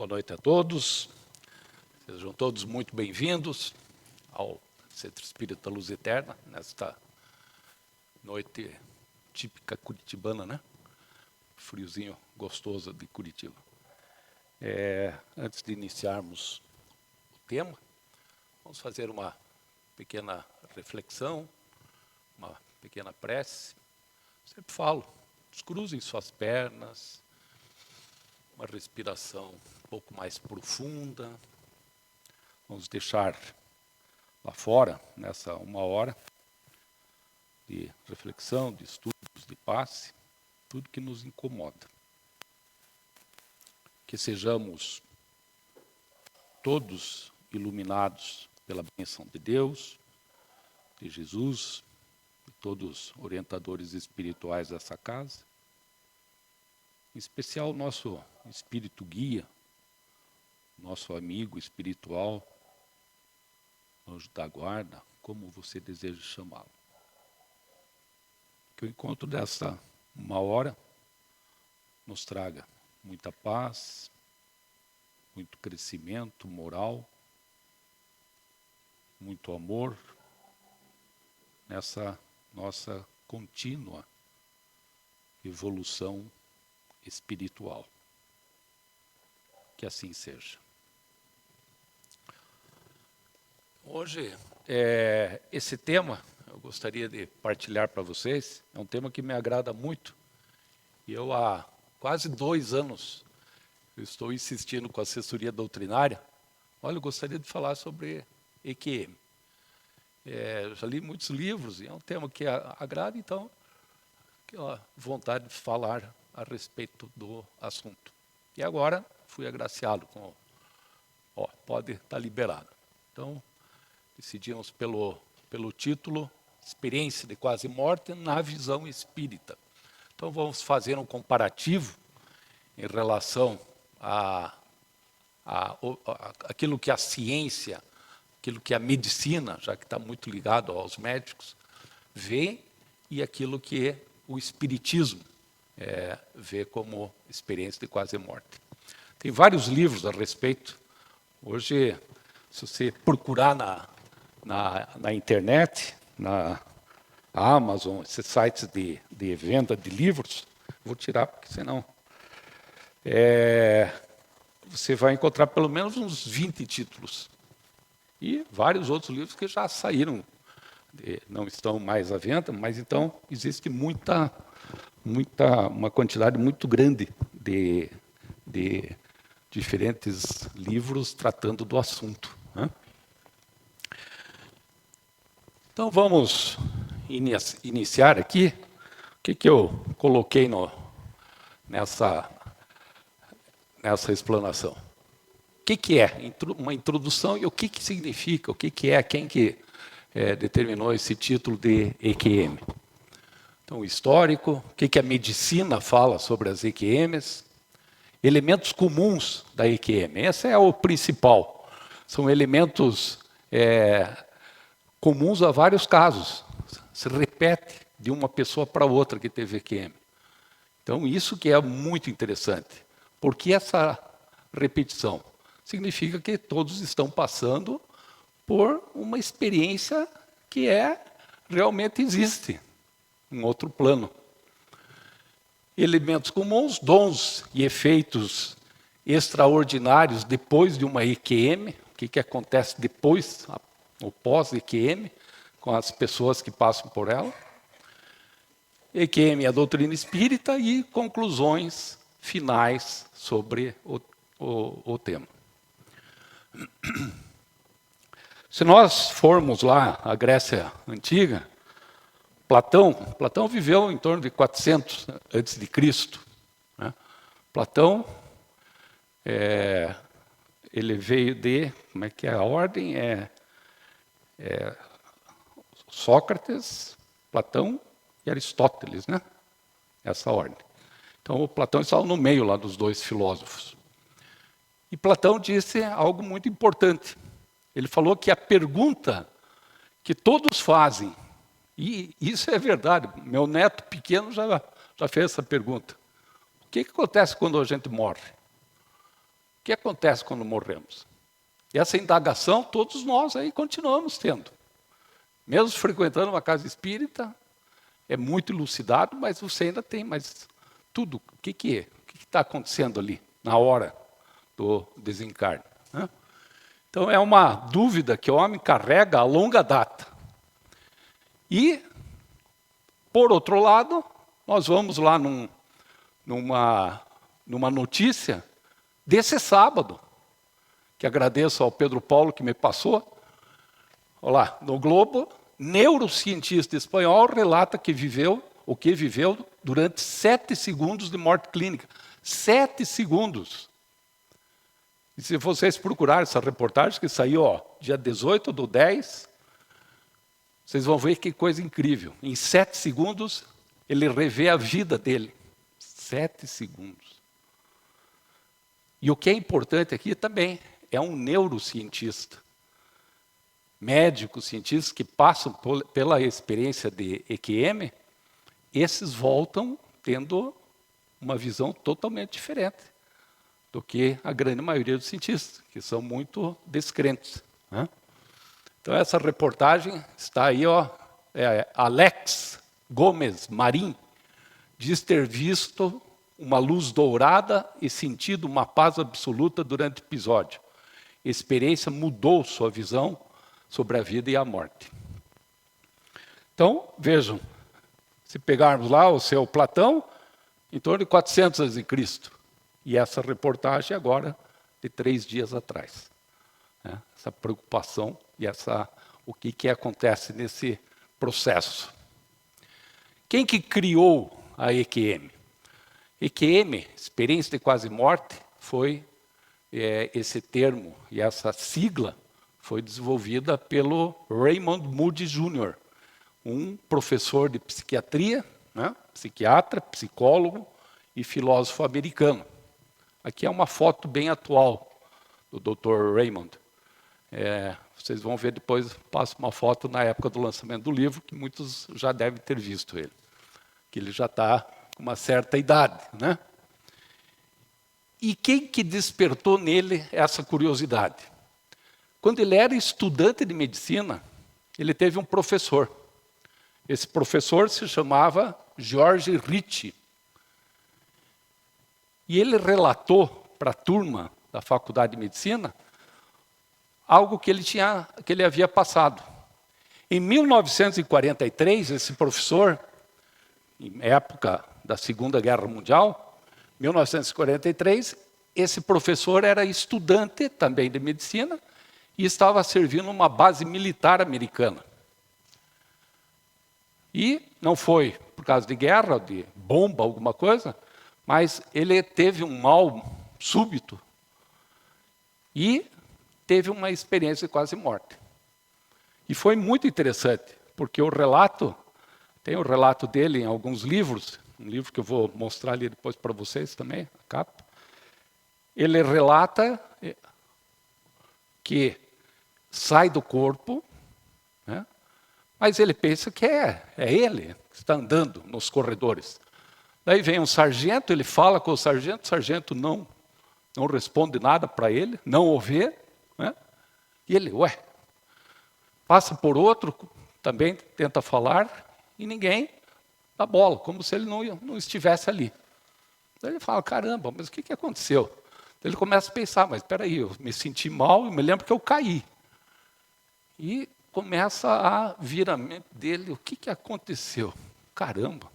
Boa noite a todos. Sejam todos muito bem-vindos ao Centro Espírita Luz Eterna, nesta noite típica curitibana, né? Friozinho gostoso de Curitiba. Antes de iniciarmos o tema, vamos fazer uma pequena reflexão, uma pequena prece. Sempre falo, descruzem suas pernas, uma respiração um pouco mais profunda. Vamos deixar lá fora, nessa 1 hora de reflexão, de estudos, de passe, tudo que nos incomoda. Que sejamos todos iluminados pela bênção de Deus, de Jesus, de todos os orientadores espirituais dessa casa. Em especial o nosso espírito guia, nosso amigo espiritual, anjo da guarda, como você deseja chamá-lo. Que o encontro dessa 1 hora nos traga muita paz, muito crescimento moral, muito amor, nessa nossa contínua evolução espiritual. Que assim seja. Hoje, esse tema, eu gostaria de partilhar para vocês, é um tema que me agrada muito. E eu, há quase 2 anos, eu estou insistindo com a assessoria doutrinária. Olha, eu gostaria de falar sobre EQM. Já li muitos livros, e é um tema que agrada, então, aquela vontade de falar a respeito do assunto. E agora, fui agraciado com, pode estar liberado. Então, decidimos pelo título, Experiência de Quase Morte na Visão Espírita. Então, vamos fazer um comparativo em relação aquilo que a ciência, aquilo que a medicina, já que está muito ligado aos médicos, vê, e aquilo que o espiritismo vê como experiência de quase morte. Tem vários livros a respeito. Hoje, se você procurar na internet, na Amazon, esses sites de venda de livros, vou tirar porque senão você vai encontrar pelo menos uns 20 títulos. E vários outros livros que já saíram, não estão mais à venda, mas então existe uma quantidade muito grande de diferentes livros tratando do assunto, né? Então vamos iniciar aqui. O que eu coloquei nessa explanação? O que é uma introdução e o que significa, o que é, quem que determinou esse título de EQM? Então, o histórico, o que a medicina fala sobre as EQMs, elementos comuns da EQM, esse é o principal. São elementos comuns a vários casos, se repete de uma pessoa para outra que teve EQM. Então, isso que é muito interessante. Por que essa repetição? Significa que todos estão passando por uma experiência que realmente existe, em outro plano. Elementos comuns, dons e efeitos extraordinários depois de uma EQM, o que acontece depois, o pós-EQM, com as pessoas que passam por ela. EQM é a doutrina espírita e conclusões finais sobre o tema. Se nós formos lá à Grécia Antiga, Platão viveu em torno de 400 a.C., né? Platão, ele veio de, como é que é a ordem? Sócrates, Platão e Aristóteles, né? Essa ordem. Então, o Platão estava no meio lá dos 2 filósofos. E Platão disse algo muito importante. Ele falou que a pergunta que todos fazem, e isso é verdade, meu neto pequeno já fez essa pergunta. O que acontece quando a gente morre? O que acontece quando morremos? E essa indagação, todos nós aí continuamos tendo. Mesmo frequentando uma casa espírita, é muito elucidado, mas você ainda tem mais tudo. O que é? O que está acontecendo ali, na hora do desencarne? Né? Então, é uma dúvida que o homem carrega a longa data. E, por outro lado, nós vamos lá numa notícia desse sábado, que agradeço ao Pedro Paulo que me passou. Olha lá, no Globo, neurocientista espanhol relata que viveu durante 7 segundos de morte clínica. 7 segundos. E se vocês procurarem essa reportagem, que saiu dia 18/10, vocês vão ver que coisa incrível. Em 7 segundos, ele revê a vida dele. 7 segundos. E o que é importante aqui também, é um neurocientista. Médicos, cientistas que passam pela experiência de EQM, esses voltam tendo uma visão totalmente diferente do que a grande maioria dos cientistas, que são muito descrentes. Né? Então, essa reportagem está aí, Alex Gomes Marim diz ter visto uma luz dourada e sentido uma paz absoluta durante o episódio. A experiência mudou sua visão sobre a vida e a morte. Então, vejam, se pegarmos lá o seu Platão, em torno de 400 a.C., e essa reportagem agora de 3 dias atrás. Né? Essa preocupação e o que acontece nesse processo. Quem que criou a EQM? EQM, experiência de quase morte, foi esse termo e essa sigla foi desenvolvida pelo Raymond Moody Jr., um professor de psiquiatria, né? Psiquiatra, psicólogo e filósofo americano. Aqui é uma foto bem atual do Dr. Raymond. Vocês vão ver depois, passo uma foto na época do lançamento do livro, que muitos já devem ter visto ele. Que ele já está com uma certa idade. Né? E quem que despertou nele essa curiosidade? Quando ele era estudante de medicina, ele teve um professor. Esse professor se chamava George Ritchie. E ele relatou para a turma da Faculdade de Medicina algo que ele havia passado. Em 1943, esse professor, em época da Segunda Guerra Mundial, 1943, esse professor era estudante também de medicina e estava servindo uma base militar americana. E não foi por causa de guerra, de bomba, alguma coisa, mas ele teve um mal súbito e teve uma experiência de quase morte. E foi muito interessante, porque tem o relato dele em alguns livros, um livro que eu vou mostrar ali depois para vocês também, a capa. Ele relata que sai do corpo, né? Mas ele pensa que é ele que está andando nos corredores. Daí vem um sargento, ele fala com o sargento não responde nada para ele, não o vê, né? E ele, passa por outro, também tenta falar, e ninguém dá bola, como se ele não estivesse ali. Daí ele fala, caramba, mas o que aconteceu? Daí ele começa a pensar, mas espera aí, eu me senti mal, eu me lembro que eu caí. E começa a vir a mente dele, o que aconteceu? Caramba,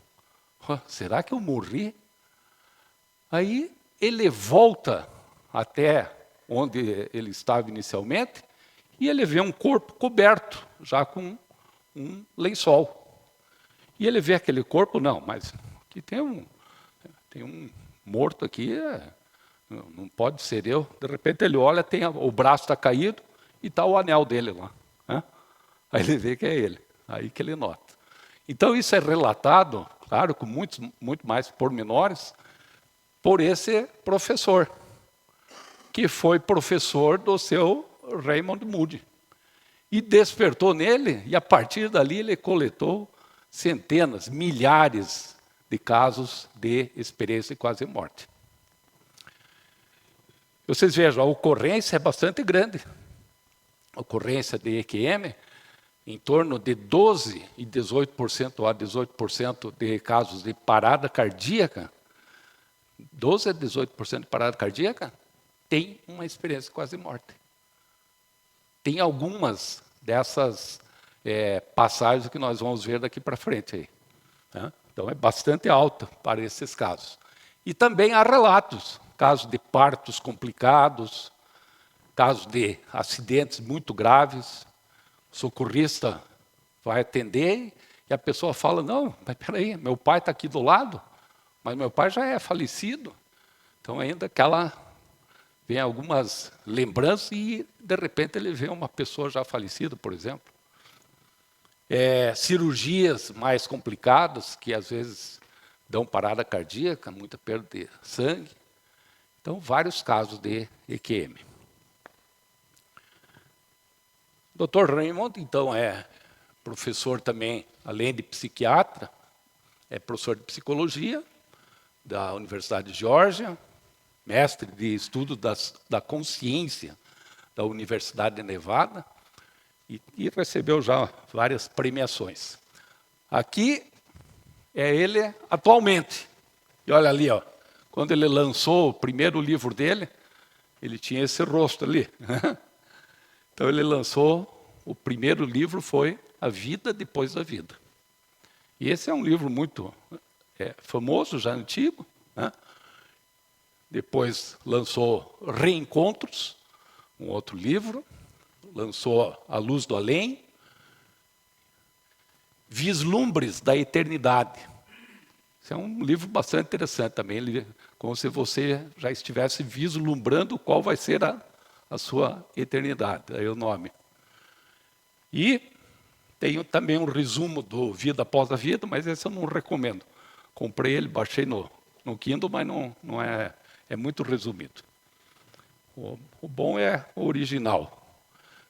será que eu morri? Aí ele volta até onde ele estava inicialmente e ele vê um corpo coberto, já com um lençol. E ele vê aquele corpo, não, mas aqui tem um morto aqui, não pode ser eu. De repente ele olha, o braço está caído e está o anel dele lá. Né? Aí ele vê que é ele, aí que ele nota. Então isso é relatado, claro, com muito mais pormenores, por esse professor, que foi professor do seu Raymond Moody. E despertou nele, e a partir dali ele coletou centenas, milhares de casos de experiência de quase morte. Vocês vejam, a ocorrência é bastante grande. A ocorrência de EQM, em torno de 12% e 18% a 18% de casos de parada cardíaca, 12% a 18% de parada cardíaca, tem uma experiência de quase morte. Tem algumas dessas passagens que nós vamos ver daqui para frente. Aí, né? Então, é bastante alta para esses casos. E também há relatos, casos de partos complicados, casos de acidentes muito graves. O socorrista vai atender e a pessoa fala, não, mas peraí, meu pai está aqui do lado, mas meu pai já é falecido. Então, ainda que ela vem algumas lembranças e, de repente, ele vê uma pessoa já falecida, por exemplo. Cirurgias mais complicadas, que às vezes dão parada cardíaca, muita perda de sangue. Então, vários casos de EQM. O Dr. Raymond, então, é professor também, além de psiquiatra, é professor de psicologia da Universidade de Geórgia, mestre de estudo da consciência da Universidade de Nevada, e recebeu já várias premiações. Aqui é ele atualmente. E olha ali, ó, quando ele lançou o primeiro livro dele, ele tinha esse rosto ali. Então ele lançou, o primeiro livro foi A Vida Depois da Vida. E esse é um livro muito famoso, já antigo, né? Depois lançou Reencontros, um outro livro, lançou A Luz do Além, Vislumbres da Eternidade. Esse é um livro bastante interessante também, como se você já estivesse vislumbrando qual vai ser a sua eternidade, aí o nome. E tem também um resumo do Vida Após a Vida, mas esse eu não recomendo. Comprei ele, baixei no Kindle, mas não é muito resumido. O bom é o original.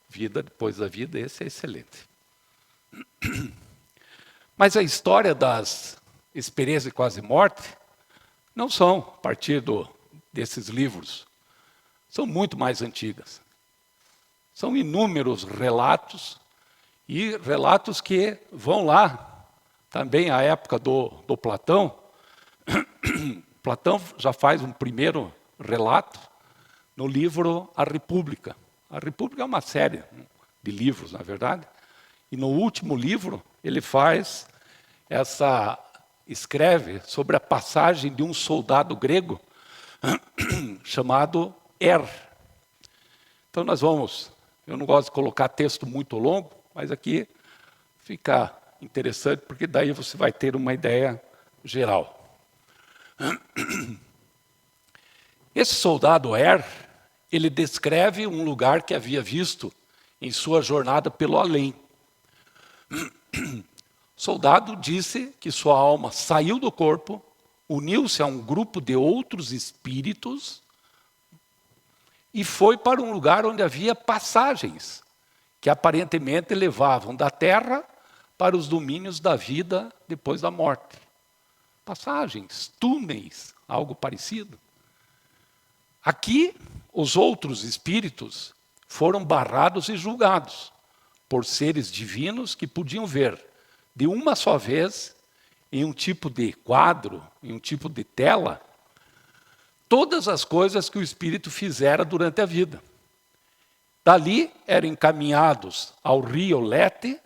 Vida Depois da Vida, esse é excelente. Mas a história das experiências de quase morte não são a partir desses livros. São muito mais antigas. São inúmeros relatos, e relatos que vão lá, também à época do Platão. Platão já faz um primeiro relato no livro A República. A República é uma série de livros, na verdade, e no último livro ele escreve sobre a passagem de um soldado grego chamado Então nós eu não gosto de colocar texto muito longo, mas aqui fica interessante, porque daí você vai ter uma ideia geral. Esse soldado ele descreve um lugar que havia visto em sua jornada pelo além. O soldado disse que sua alma saiu do corpo, uniu-se a um grupo de outros espíritos e foi para um lugar onde havia passagens que aparentemente levavam da terra para os domínios da vida depois da morte. Passagens, túneis, algo parecido. Aqui, os outros espíritos foram barrados e julgados por seres divinos que podiam ver de uma só vez, em um tipo de quadro, em um tipo de tela, todas as coisas que o espírito fizera durante a vida. Dali eram encaminhados ao rio Lete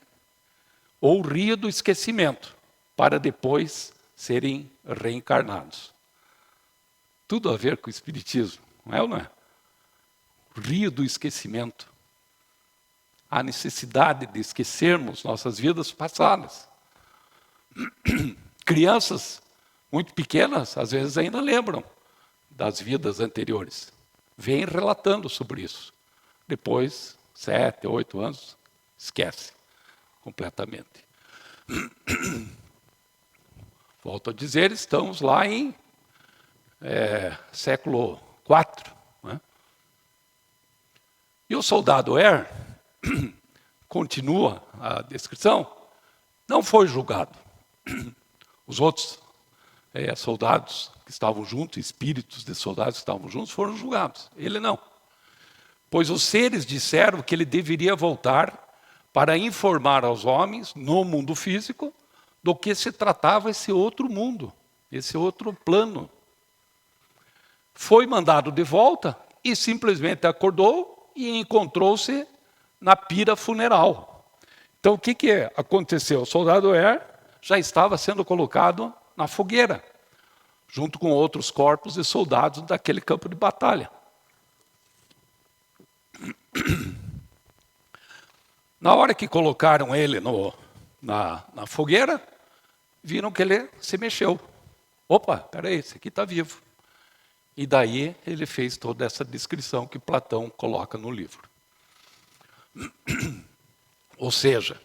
ou rio do esquecimento, para depois serem reencarnados. Tudo a ver com o espiritismo, não é ou não é? Rio do esquecimento. A necessidade de esquecermos nossas vidas passadas. Crianças muito pequenas, às vezes ainda lembram das vidas anteriores. Vêm relatando sobre isso. Depois, 7, 8 anos, esquece completamente. Volto a dizer, estamos lá em século IV. Né? E o soldado continua a descrição, não foi julgado. Os outros soldados que estavam juntos, espíritos de soldados que estavam juntos, foram julgados. Ele não. Pois os seres disseram que ele deveria voltar para informar aos homens, no mundo físico, do que se tratava esse outro mundo, esse outro plano. Foi mandado de volta e simplesmente acordou e encontrou-se na pira funeral. Então, o que aconteceu? O soldado Air já estava sendo colocado na fogueira, junto com outros corpos de soldados daquele campo de batalha. Na hora que colocaram ele na fogueira, viram que ele se mexeu. Opa, peraí, esse aqui está vivo. E daí ele fez toda essa descrição que Platão coloca no livro. Ou seja,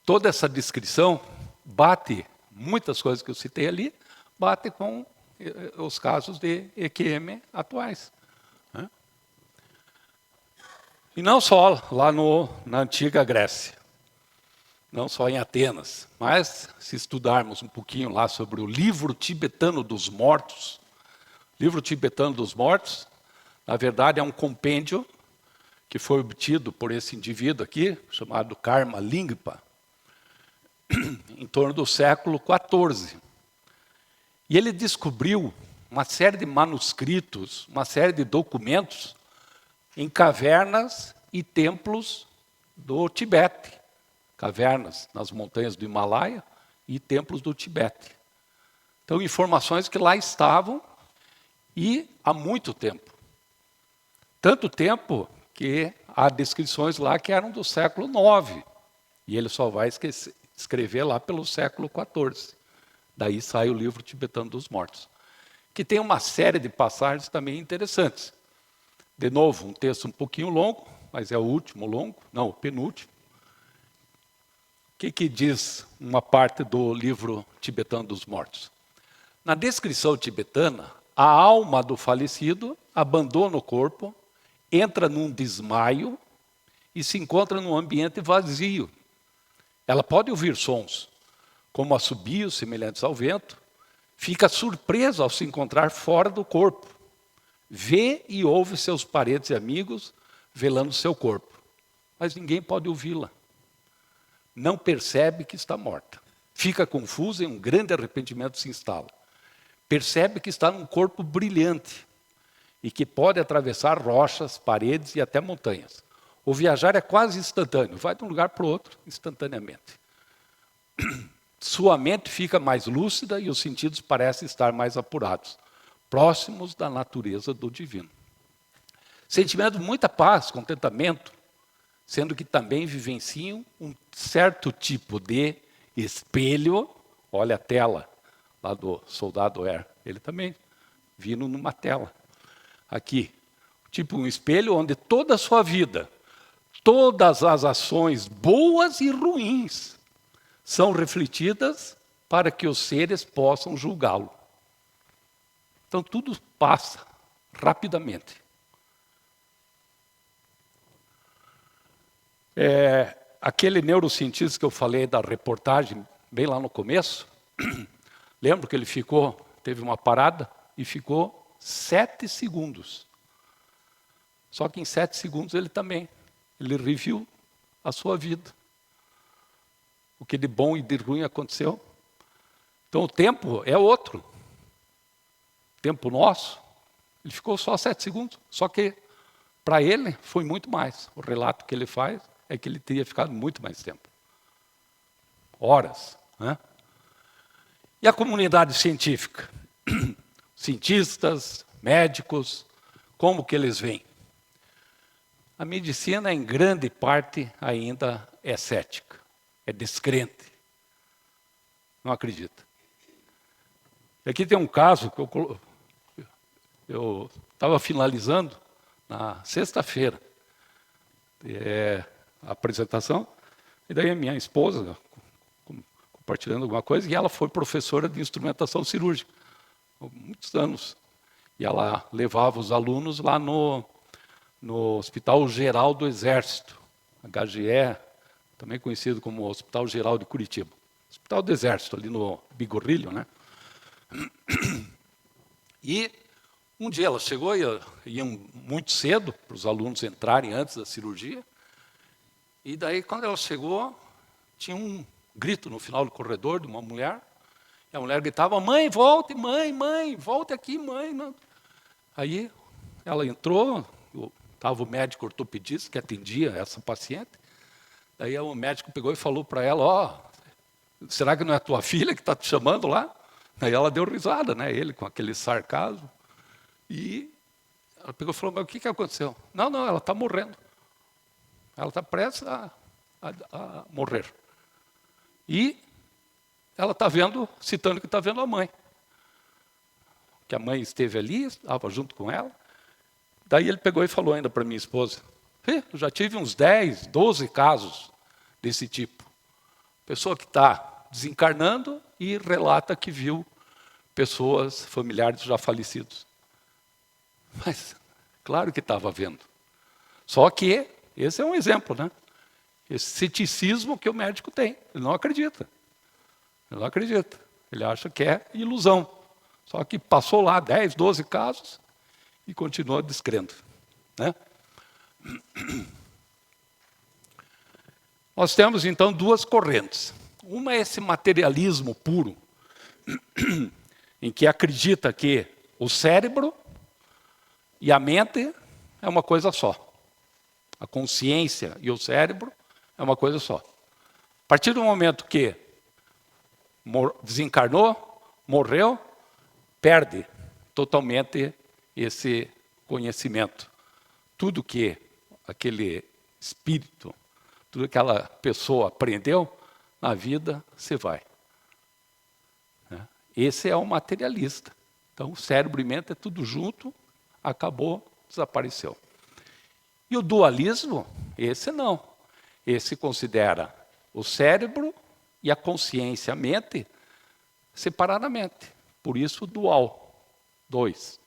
toda essa descrição bate, muitas coisas que eu citei ali, bate com os casos de EQM atuais. E não só lá na antiga Grécia, não só em Atenas, mas se estudarmos um pouquinho lá sobre o livro tibetano dos mortos, livro tibetano dos mortos, na verdade é um compêndio que foi obtido por esse indivíduo aqui, chamado Karma Lingpa, em torno do século XIV. E ele descobriu uma série de manuscritos, uma série de documentos em cavernas e templos do Tibete. Cavernas nas montanhas do Himalaia e templos do Tibete. Então, informações que lá estavam e há muito tempo. Tanto tempo que há descrições lá que eram do século IX. E ele só vai escrever lá pelo século XIV. Daí sai o livro tibetano dos mortos. Que tem uma série de passagens também interessantes. De novo, um texto um pouquinho longo, mas é o último longo, não, o penúltimo. O que diz uma parte do livro tibetano dos mortos? Na descrição tibetana, a alma do falecido abandona o corpo, entra num desmaio e se encontra num ambiente vazio. Ela pode ouvir sons, como assobios semelhantes ao vento, fica surpresa ao se encontrar fora do corpo. Vê e ouve seus parentes e amigos velando seu corpo, mas ninguém pode ouvi-la. Não percebe que está morta. Fica confusa e um grande arrependimento se instala. Percebe que está num corpo brilhante e que pode atravessar rochas, paredes e até montanhas. O viajar é quase instantâneo, vai de um lugar para o outro instantaneamente. Sua mente fica mais lúcida e os sentidos parecem estar mais apurados, próximos da natureza do divino. Sentimento de muita paz, contentamento, sendo que também vivenciam um certo tipo de espelho. Olha a tela lá do soldado Air, ele também vindo numa tela. Aqui, tipo um espelho onde toda a sua vida, todas as ações boas e ruins são refletidas para que os seres possam julgá-lo. Então tudo passa rapidamente. Aquele neurocientista que eu falei da reportagem, bem lá no começo, lembro que ele teve uma parada e ficou 7 segundos. Só que em 7 segundos ele reviu a sua vida. O que de bom e de ruim aconteceu. Então o tempo é outro. O tempo nosso, ele ficou só 7 segundos. Só que para ele foi muito mais. O relato que ele faz é que ele teria ficado muito mais tempo. Horas. Né? E a comunidade científica? Cientistas, médicos, como que eles veem? A medicina, em grande parte, ainda é cética, é descrente. Não acredita. E aqui tem um caso que eu estava finalizando na sexta-feira. A apresentação, e daí a minha esposa, compartilhando alguma coisa, e ela foi professora de instrumentação cirúrgica, há muitos anos. E ela levava os alunos lá no Hospital Geral do Exército, HGE, também conhecido como Hospital Geral de Curitiba. Hospital do Exército, ali no Bigorrilho, né? E um dia ela chegou, iam muito cedo para os alunos entrarem antes da cirurgia. E daí, quando ela chegou, tinha um grito no final do corredor de uma mulher. E a mulher gritava: mãe, volte, mãe, volte aqui, mãe. Não. Aí ela entrou, estava o médico ortopedista que atendia essa paciente. Daí o médico pegou e falou para ela: ó, será que não é a tua filha que está te chamando lá? Daí ela deu risada, né? Ele com aquele sarcasmo. E ela pegou e falou: mas o que aconteceu? Não, ela está morrendo. Ela está prestes a morrer. E ela está vendo, citando que está vendo a mãe. Que a mãe esteve ali, estava junto com ela. Daí ele pegou e falou ainda para minha esposa: eu já tive uns 10, 12 casos desse tipo. Pessoa que está desencarnando e relata que viu pessoas, familiares já falecidos. Mas, claro que estava vendo. Só que, esse é um exemplo, né? Esse ceticismo que o médico tem. Ele não acredita. Ele não acredita. Ele acha que é ilusão. Só que passou lá 10, 12 casos e continua descrendo, né? Nós temos, então, duas correntes. Uma é esse materialismo puro, em que acredita que o cérebro e a mente é uma coisa só. A consciência e o cérebro é uma coisa só. A partir do momento que desencarnou, morreu, perde totalmente esse conhecimento. Tudo que aquele espírito, tudo que aquela pessoa aprendeu na vida, se vai. Esse é o materialista. Então, o cérebro e mente é tudo junto, acabou, desapareceu. E o dualismo, esse não. Esse considera o cérebro e a consciência, a mente, separadamente. Por isso, dual, dois.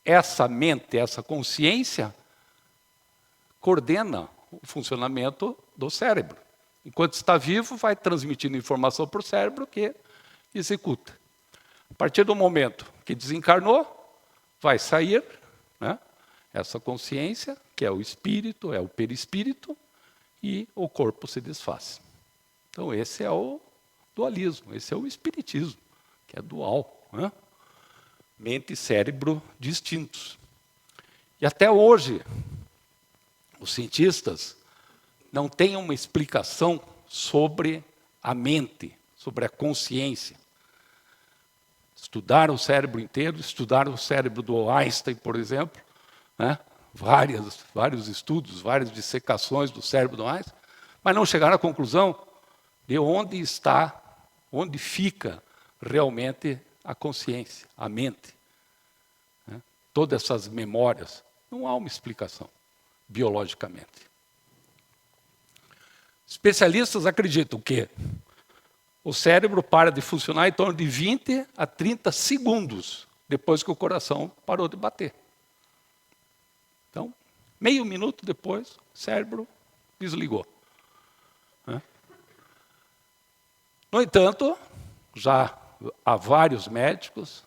Essa mente, essa consciência, coordena o funcionamento do cérebro. Enquanto está vivo, vai transmitindo informação para o cérebro que executa. A partir do momento que desencarnou, vai sair, né, essa consciência, que é o espírito, é o perispírito, e o corpo se desfaz. Então, esse é o dualismo, esse é o espiritismo, que é dual, né? Mente e cérebro distintos. E até hoje, os cientistas não têm uma explicação sobre a mente, sobre a consciência. Estudaram o cérebro inteiro, estudaram o cérebro do Einstein, por exemplo, né? Vários estudos, várias dissecações do cérebro do Einstein, mas não chegaram à conclusão de onde está, onde fica realmente a consciência, a mente. Né? Todas essas memórias, não há uma explicação biologicamente. Especialistas acreditam que o cérebro para de funcionar em torno de 20 a 30 segundos depois que o coração parou de bater. Então, meio minuto depois, o cérebro desligou. No entanto, já há vários médicos,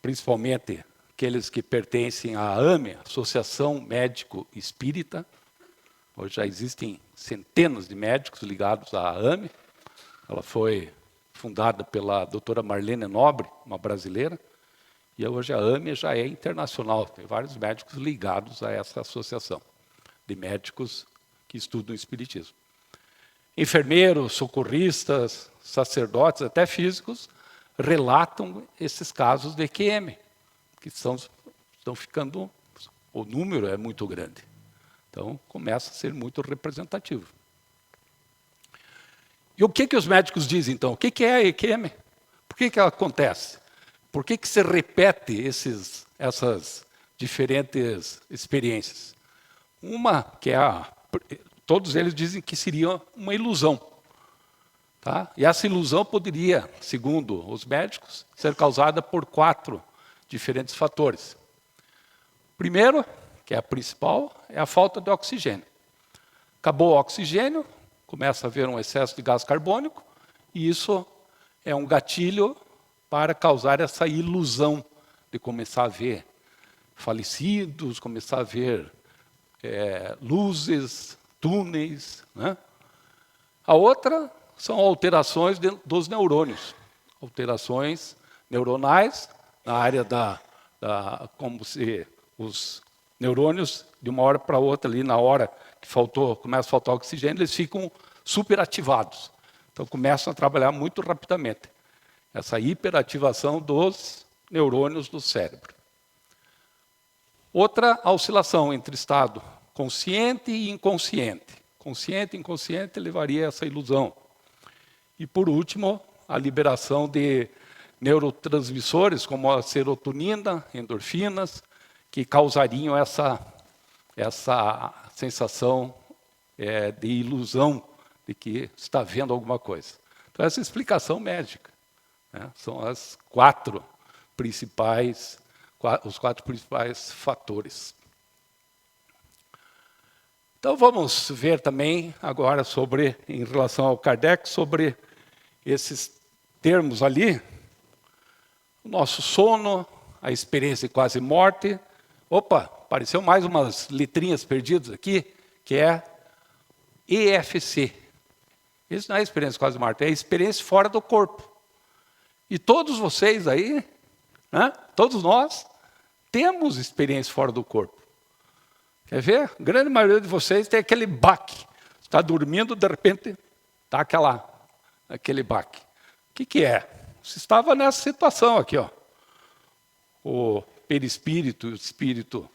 principalmente aqueles que pertencem à AME, Associação Médico Espírita. Hoje já existem centenas de médicos ligados à AME. Ela foi fundada pela doutora Marlene Nobre, uma brasileira, e hoje a AME já é internacional. Tem vários médicos ligados a essa associação de médicos que estudam o espiritismo. Enfermeiros, socorristas, sacerdotes, até físicos, relatam esses casos de EQM, que estão ficando, o número é muito grande. Então, começa a ser muito representativo. E o que os médicos dizem, então? O que é a EQM? Por que ela acontece? Por que se repete essas diferentes experiências? Uma que é todos eles dizem que seria uma ilusão. Tá? E essa ilusão poderia, segundo os médicos, ser causada por 4 diferentes fatores. Primeiro, que é a principal, é a falta de oxigênio. Acabou o oxigênio, começa a haver um excesso de gás carbônico, e isso é um gatilho para causar essa ilusão de começar a ver falecidos, começar a ver luzes, túneis, né? A outra são alterações dos neurônios, alterações neuronais na área como se os neurônios, de uma hora para outra, ali na hora que começa a faltar oxigênio, eles ficam superativados. Então, começam a trabalhar muito rapidamente. Essa hiperativação dos neurônios do cérebro. Outra oscilação entre estado consciente e inconsciente. Consciente e inconsciente levaria a essa ilusão. E, por último, a liberação de neurotransmissores, como a serotonina, endorfinas, que causariam essa sensação de ilusão de que está vendo alguma coisa. Então, essa é a explicação médica, né? São os quatro principais fatores. Então, vamos ver também agora em relação ao Kardec, sobre esses termos ali, o nosso sono, a experiência de quase morte. Opa, apareceu mais umas letrinhas perdidas aqui, que é EFC. Isso não é experiência de quase morte, é experiência fora do corpo. E todos vocês aí, né, todos nós, temos experiência fora do corpo. Quer ver? A grande maioria de vocês tem aquele baque. Está dormindo, de repente, está aquele baque. O que é? Você estava nessa situação aqui, ó. O perispírito, o espírito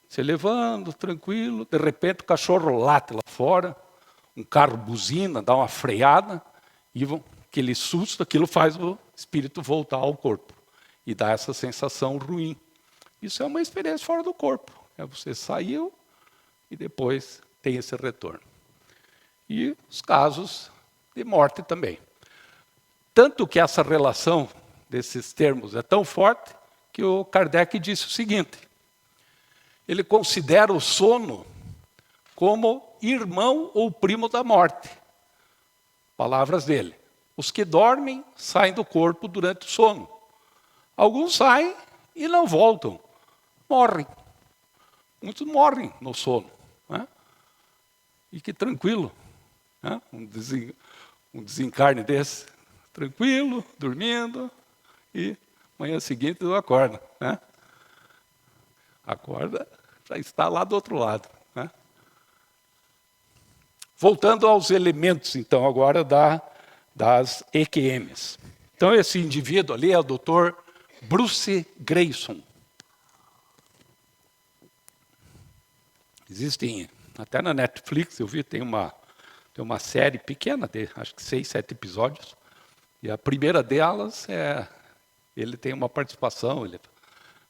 se elevando, tranquilo, de repente o cachorro late lá fora, um carro buzina, dá uma freada, e aquele susto, aquilo faz o espírito voltar ao corpo e dá essa sensação ruim. Isso é uma experiência fora do corpo. Você saiu e depois tem esse retorno. E os casos de morte também. Tanto que essa relação desses termos é tão forte que o Kardec disse o seguinte: ele considera o sono como irmão ou primo da morte. Palavras dele. Os que dormem saem do corpo durante o sono. Alguns saem e não voltam. Morrem. Muitos morrem no sono. Né? E que tranquilo. Né? Um desencarne desse. Tranquilo, dormindo, e manhã seguinte eu acordo. Né? Acorda, já está lá do outro lado. Né? Voltando aos elementos, então, agora das EQMs. Então, esse indivíduo ali é o Dr. Bruce Greyson. Existem, até na Netflix, eu vi, tem uma série pequena, acho que 6, 7 episódios, e a primeira delas ele tem uma participação,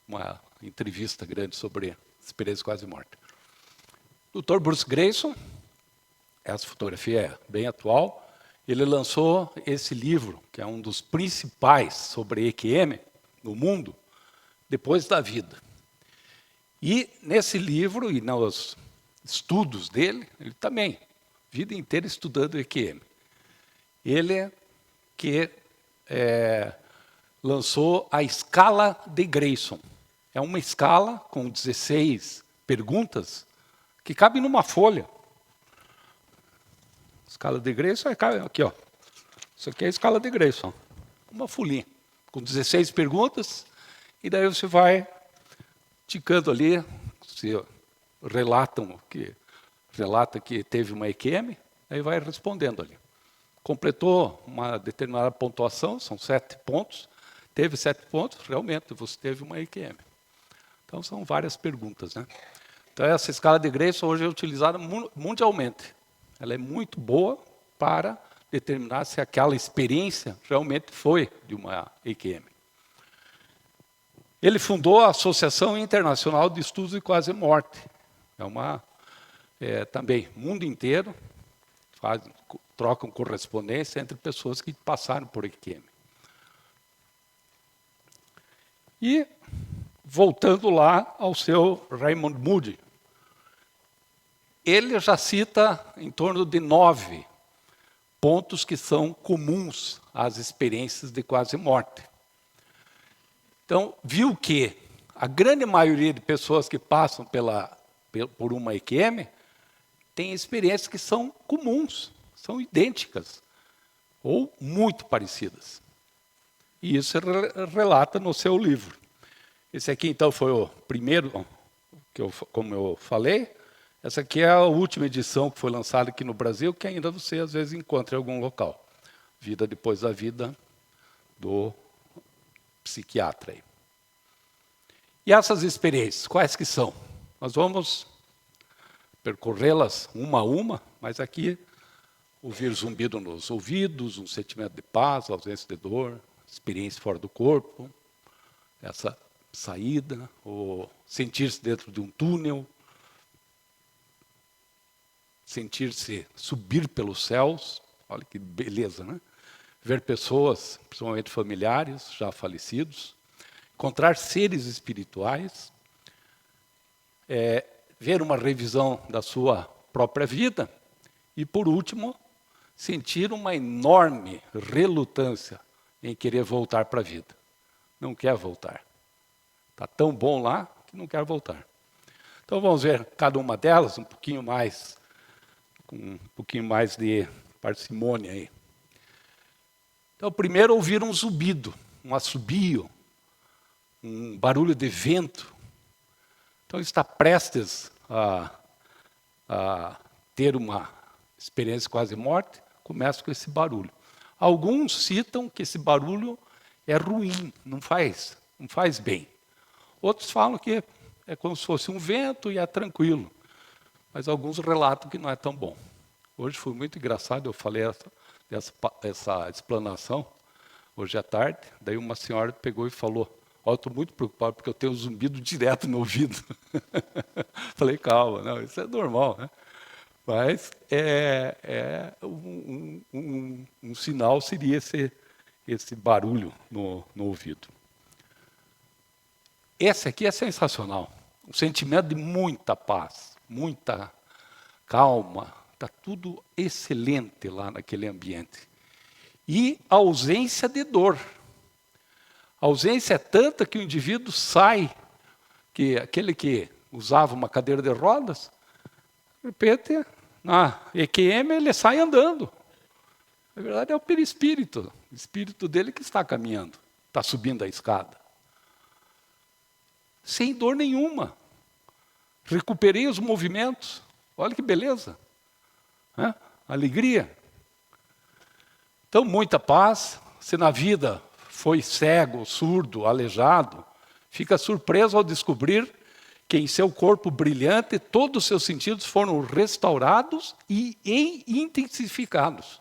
uma entrevista grande sobre experiência quase morte. O Dr. Bruce Greyson, essa fotografia é bem atual, ele lançou esse livro, que é um dos principais sobre EQM no mundo, depois da vida. E nesse livro, e nos estudos dele, ele também, vida inteira estudando EQM. Ele que lançou a escala de Greyson. É uma escala com 16 perguntas que cabem numa folha. Escala de Greyson aqui, ó. Isso aqui é a escala de Greyson. Uma folhinha com 16 perguntas, e daí você vai ticando ali, se relata que teve uma EQM, aí vai respondendo ali. Completou uma determinada pontuação, são 7 pontos, teve 7 pontos, realmente você teve uma EQM. Então são várias perguntas, né? Então essa escala de Greyson hoje é utilizada mundialmente. Ela é muito boa para determinar se aquela experiência realmente foi de uma EQM. Ele fundou a Associação Internacional de Estudos de Quase Morte. Também, mundo inteiro, trocam correspondência entre pessoas que passaram por EQM. E, voltando lá ao seu Raymond Moody, ele já cita em torno de 9 pontos que são comuns às experiências de quase morte. Então, viu que a grande maioria de pessoas que passam por uma EQM tem experiências que são comuns, são idênticas, ou muito parecidas. E isso relata no seu livro. Esse aqui, então, foi o primeiro, como eu falei. Essa aqui é a última edição que foi lançada aqui no Brasil, que ainda você, às vezes, encontra em algum local. Vida depois da vida do psiquiatra. Aí. E essas experiências, quais que são? Nós vamos percorrê-las uma a uma, mas aqui ouvir zumbido nos ouvidos, um sentimento de paz, ausência de dor, experiência fora do corpo, essa saída, ou sentir-se dentro de um túnel, sentir-se subir pelos céus, olha que beleza, né? Ver pessoas, principalmente familiares, já falecidos, encontrar seres espirituais, ver uma revisão da sua própria vida e, por último, sentir uma enorme relutância em querer voltar para a vida. Não quer voltar. Está tão bom lá que não quer voltar. Então vamos ver cada uma delas um pouquinho mais, com um pouquinho mais de parcimônia aí. Então, primeiro, ouvir um zumbido, um assobio, um barulho de vento. Então, está prestes a ter uma experiência quase morte, começa com esse barulho. Alguns citam que esse barulho é ruim, não faz bem. Outros falam que é como se fosse um vento e é tranquilo. Mas alguns relatam que não é tão bom. Hoje foi muito engraçado, eu falei essa explanação, hoje à tarde, daí uma senhora pegou e falou, eu estou muito preocupado porque eu tenho um zumbido direto no ouvido. Falei, calma, não, isso é normal, né? Mas um sinal seria esse barulho no ouvido. Esse aqui é sensacional. Um sentimento de muita paz, muita calma. Está tudo excelente lá naquele ambiente. E a ausência de dor. A ausência é tanta que o indivíduo sai, que aquele que usava uma cadeira de rodas, de repente, na EQM ele sai andando. Na verdade é o perispírito, o espírito dele que está caminhando, está subindo a escada. Sem dor nenhuma. Recuperei os movimentos. Olha que beleza. Alegria. Então, muita paz. Se na vida foi cego, surdo, aleijado, fica surpreso ao descobrir que em seu corpo brilhante todos os seus sentidos foram restaurados e intensificados.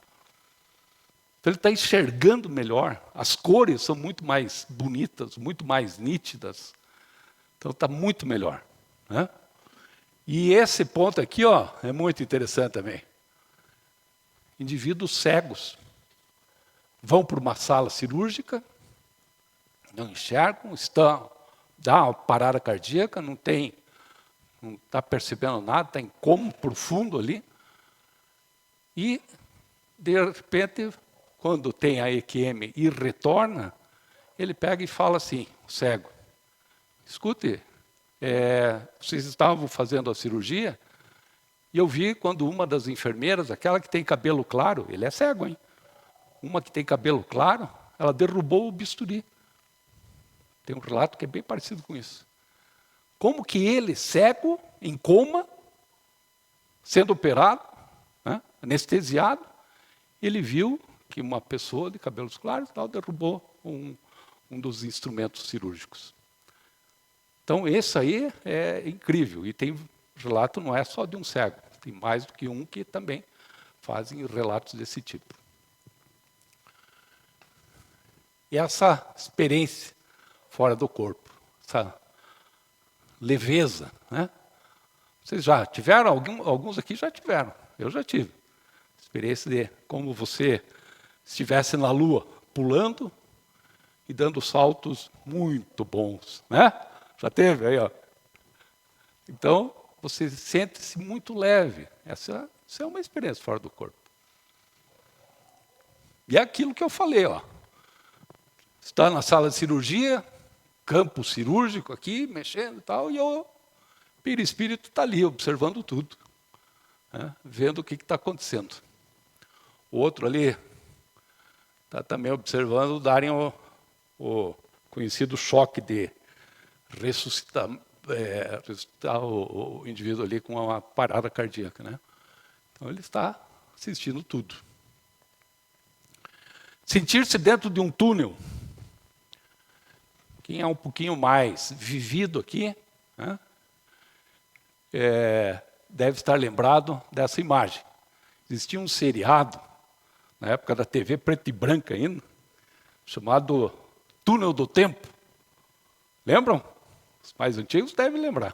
Então, ele está enxergando melhor. As cores são muito mais bonitas, muito mais nítidas. Então, está muito melhor. Né? E esse ponto aqui é muito interessante também. Indivíduos cegos vão para uma sala cirúrgica, não enxergam, dá uma parada cardíaca, não está percebendo nada, está em coma profundo ali. E, de repente, quando tem a EQM e retorna, ele pega e fala assim, o cego, escute, vocês estavam fazendo a cirurgia, e eu vi quando uma das enfermeiras, aquela que tem cabelo claro, ele é cego, hein? Uma que tem cabelo claro, ela derrubou o bisturi. Tem um relato que é bem parecido com isso. Como que ele, cego, em coma, sendo operado, anestesiado, ele viu que uma pessoa de cabelos claros derrubou um dos instrumentos cirúrgicos. Então, esse aí é incrível. E tem relato, não é só de um cego, tem mais do que um que também fazem relatos desse tipo. E essa experiência fora do corpo, essa leveza, né? Vocês já tiveram? Alguns aqui já tiveram, eu já tive. Experiência de como você estivesse na lua, pulando e dando saltos muito bons, né? Já teve aí, Então, você sente-se muito leve. Essa é uma experiência fora do corpo. E é aquilo que eu falei, Está na sala de cirurgia, campo cirúrgico aqui, mexendo e tal, e o perispírito está ali, observando tudo, né? Vendo o que está acontecendo. O outro ali está também observando darem o conhecido choque de ressuscitar o indivíduo ali com uma parada cardíaca, né? Então ele está assistindo tudo. Sentir-se dentro de um túnel. Quem é um pouquinho mais vivido aqui, né, deve estar lembrado dessa imagem. Existia um seriado, na época da TV preta e branca ainda, chamado Túnel do Tempo. Lembram? Os mais antigos devem lembrar.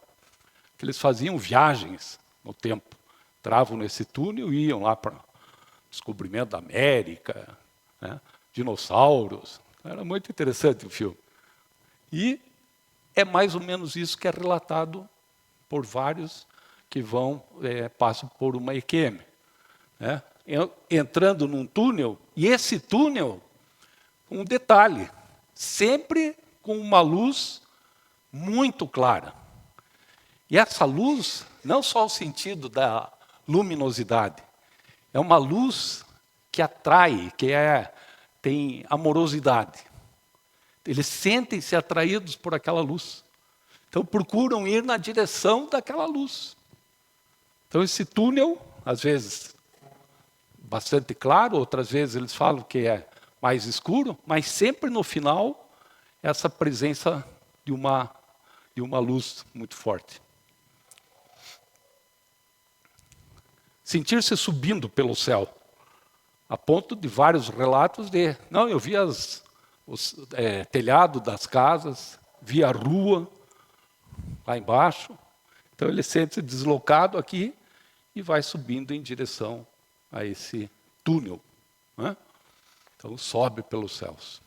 Que eles faziam viagens no tempo. Entravam nesse túnel e iam lá para o descobrimento da América, né, dinossauros. Era muito interessante o filme. E é mais ou menos isso que é relatado por vários que passam por uma EQM. Né? Entrando num túnel, e esse túnel, um detalhe, sempre com uma luz muito clara. E essa luz, não só o sentido da luminosidade, é uma luz que atrai, tem amorosidade. Eles sentem-se atraídos por aquela luz. Então procuram ir na direção daquela luz. Então esse túnel, às vezes, bastante claro, outras vezes eles falam que é mais escuro, mas sempre no final, essa presença de uma luz muito forte. Sentir-se subindo pelo céu, a ponto de vários relatos de... Não, eu vi telhado das casas, vi a rua lá embaixo. Então ele sente-se deslocado aqui e vai subindo em direção a esse túnel, né? Então sobe pelos céus.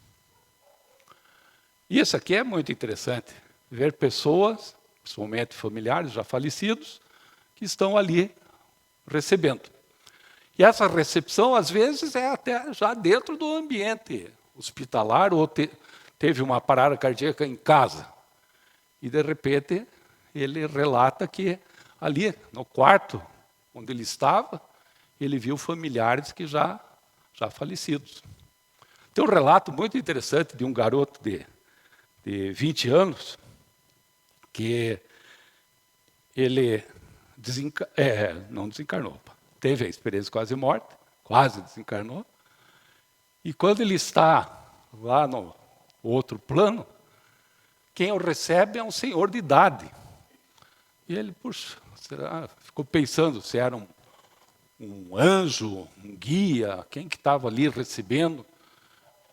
E isso aqui é muito interessante, ver pessoas, principalmente familiares já falecidos, que estão ali recebendo. E essa recepção, às vezes, é até já dentro do ambiente hospitalar, ou teve uma parada cardíaca em casa. E, de repente, ele relata que ali, no quarto onde ele estava, ele viu familiares que já falecidos. Tem um relato muito interessante de um garoto de 20 anos, que ele não desencarnou, teve a experiência quase morte, quase desencarnou, e quando ele está lá no outro plano, quem o recebe é um senhor de idade. E ele, puxa, ficou pensando se era um anjo, um guia, quem que estava ali recebendo,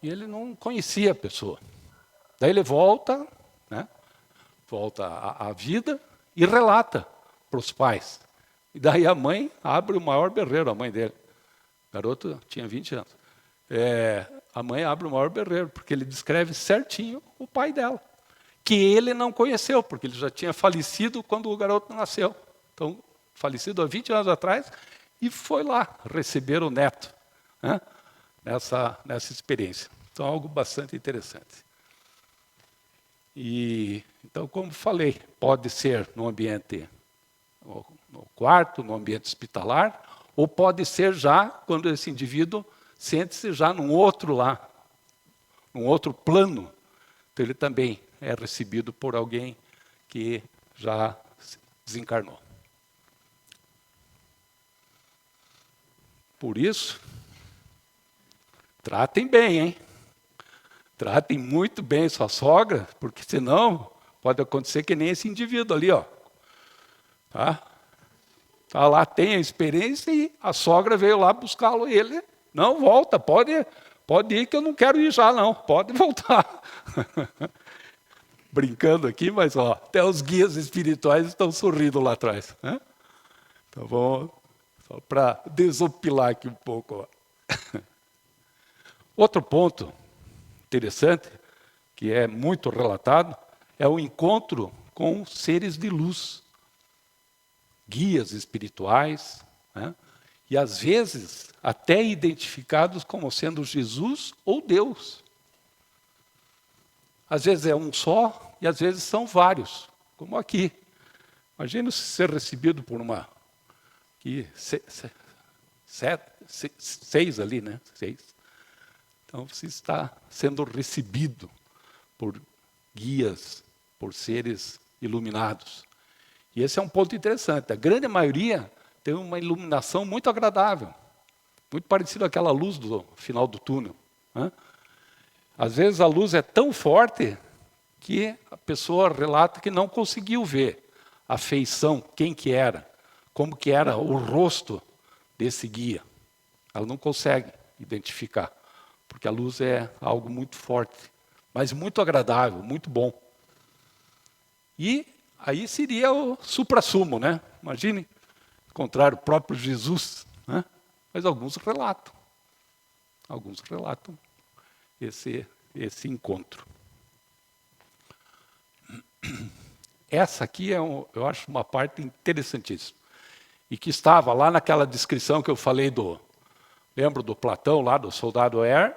e ele não conhecia a pessoa. Daí ele volta, né, volta à vida e relata para os pais. E daí a mãe abre o maior berreiro, a mãe dele. O garoto tinha 20 anos. A mãe abre o maior berreiro, porque ele descreve certinho o pai dela, que ele não conheceu, porque ele já tinha falecido quando o garoto nasceu. Então, falecido há 20 anos atrás, e foi lá receber o neto, né, nessa experiência. Então, algo bastante interessante. E, então, como falei, pode ser no ambiente, no quarto, no ambiente hospitalar, ou pode ser já quando esse indivíduo sente-se já num outro plano. Então, ele também é recebido por alguém que já desencarnou. Por isso, tratem bem, hein? Tratem muito bem sua sogra, porque senão pode acontecer que nem esse indivíduo ali, ó. Tá lá, tem a experiência e a sogra veio lá buscá-lo. Ele, não, volta, pode ir que eu não quero ir já não, pode voltar. Brincando aqui, mas ó, até os guias espirituais estão sorrindo lá atrás, né? Então vamos, só para desopilar aqui um pouco. Ó. Outro ponto interessante, que é muito relatado, é o encontro com seres de luz, guias espirituais, né? E às vezes até identificados como sendo Jesus ou Deus. Às vezes é um só e às vezes são vários, como aqui. Imagina ser recebido por uma... Aqui, seis ali, né? 6. Então você está sendo recebido por guias, por seres iluminados. E esse é um ponto interessante. A grande maioria tem uma iluminação muito agradável, muito parecido àquela luz do final do túnel, né? Às vezes a luz é tão forte que a pessoa relata que não conseguiu ver a feição, quem que era, como que era o rosto desse guia. Ela não consegue identificar, porque a luz é algo muito forte, mas muito agradável, muito bom. E aí seria o suprassumo, né? Imagine encontrar o próprio Jesus, né? Mas alguns relatam esse encontro. Essa aqui eu acho uma parte interessantíssima. E que estava lá naquela descrição que eu falei lembro do Platão, lá do soldado Air,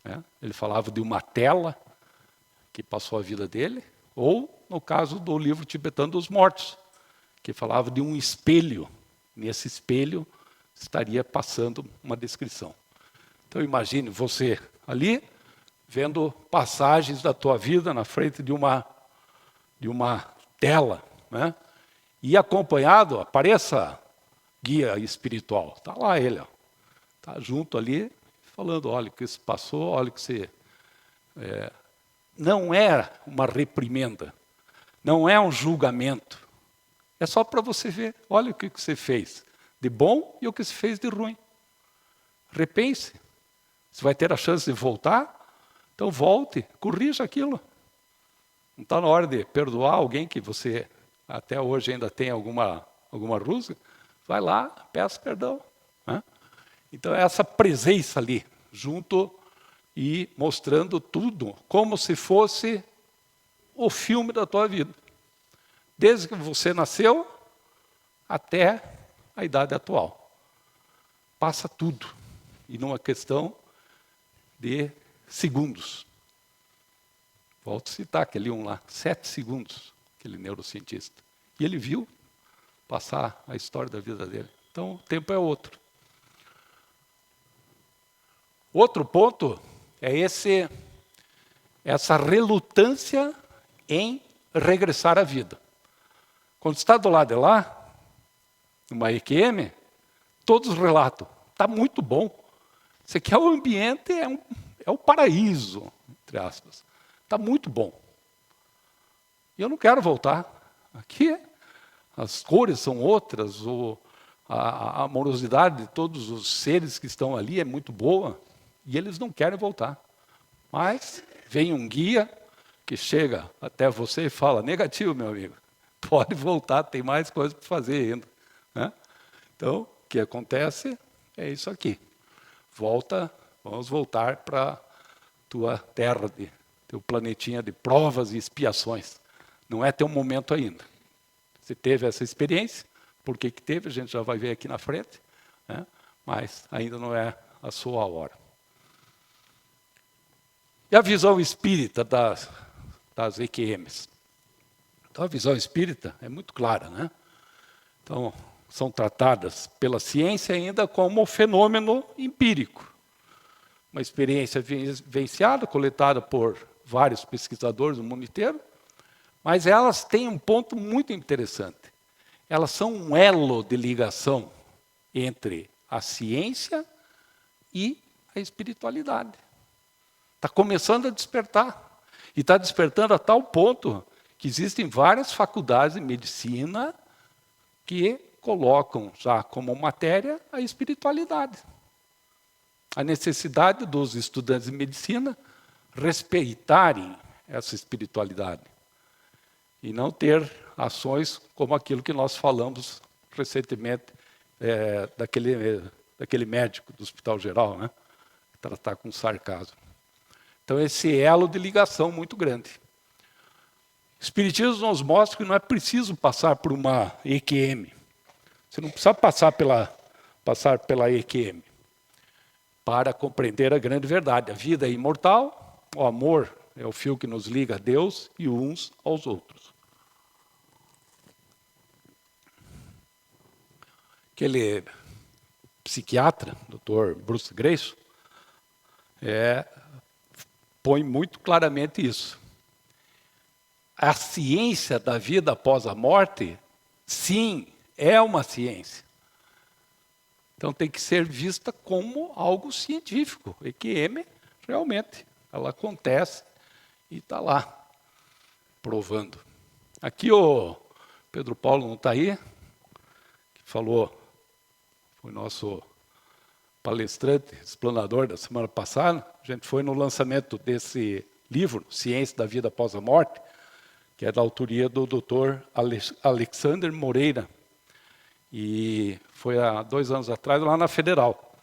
né? Ele falava de uma tela que passou a vida dele, ou no caso do livro tibetano dos mortos, que falava de um espelho. Nesse espelho estaria passando uma descrição. Então imagine você ali, vendo passagens da tua vida na frente de uma tela, né? E acompanhado, apareça guia espiritual. Está lá ele, está junto ali, falando, olha o que se passou, olha o que você... Não é uma reprimenda, não é um julgamento. É só para você ver, olha o que você fez de bom e o que você fez de ruim. Repense. Você vai ter a chance de voltar, então volte, corrija aquilo. Não está na hora de perdoar alguém que você até hoje ainda tem alguma rusga? Vai lá, peça perdão, né? Então essa presença ali, junto e mostrando tudo, como se fosse o filme da tua vida. Desde que você nasceu até a idade atual. Passa tudo. E numa questão de segundos. Volto a citar aquele lá, 7 segundos, aquele neurocientista. E ele viu passar a história da vida dele. Então, o tempo é outro. Outro ponto é essa relutância em regressar à vida. Quando está do lado de lá, numa EQM, todos relatam, está muito bom. Isso aqui é o ambiente, é o paraíso, entre aspas. Está muito bom. E eu não quero voltar. Aqui as cores são outras, a amorosidade de todos os seres que estão ali é muito boa, e eles não querem voltar. Mas vem um guia que chega até você e fala, negativo, meu amigo, pode voltar, tem mais coisa para fazer ainda, né? Então, o que acontece é isso aqui. Vamos voltar para tua terra, teu planetinha de provas e expiações. Não é teu momento ainda. Você teve essa experiência, por que teve, a gente já vai ver aqui na frente, né? Mas ainda não é a sua hora. E a visão espírita das EQMs? Então, a visão espírita é muito clara, né? Então, são tratadas pela ciência ainda como fenômeno empírico. Uma experiência vivenciada, coletada por vários pesquisadores no mundo inteiro, mas elas têm um ponto muito interessante. Elas são um elo de ligação entre a ciência e a espiritualidade. Está começando a despertar. E está despertando a tal ponto que existem várias faculdades de medicina que colocam já como matéria a espiritualidade. A necessidade dos estudantes de medicina respeitarem essa espiritualidade e não ter ações como aquilo que nós falamos recentemente daquele médico do Hospital Geral, né? Tratar com sarcasmo. Então, esse elo de ligação muito grande. O Espiritismo nos mostra que não é preciso passar por uma EQM. Você não precisa passar pela EQM para compreender a grande verdade. A vida é imortal, o amor é o fio que nos liga a Deus e uns aos outros. Aquele psiquiatra, Dr. Bruce Greyson, põe muito claramente isso. A ciência da vida após a morte, sim, é uma ciência. Então tem que ser vista como algo científico. EQM, realmente, ela acontece e está lá, provando. Aqui o Pedro Paulo não está aí, que falou, foi nosso palestrante, explanador da semana passada. A gente foi no lançamento desse livro, Ciência da Vida Após a Morte, que é da autoria do Dr. Alexander Moreira. E foi há 2 anos atrás, lá na Federal.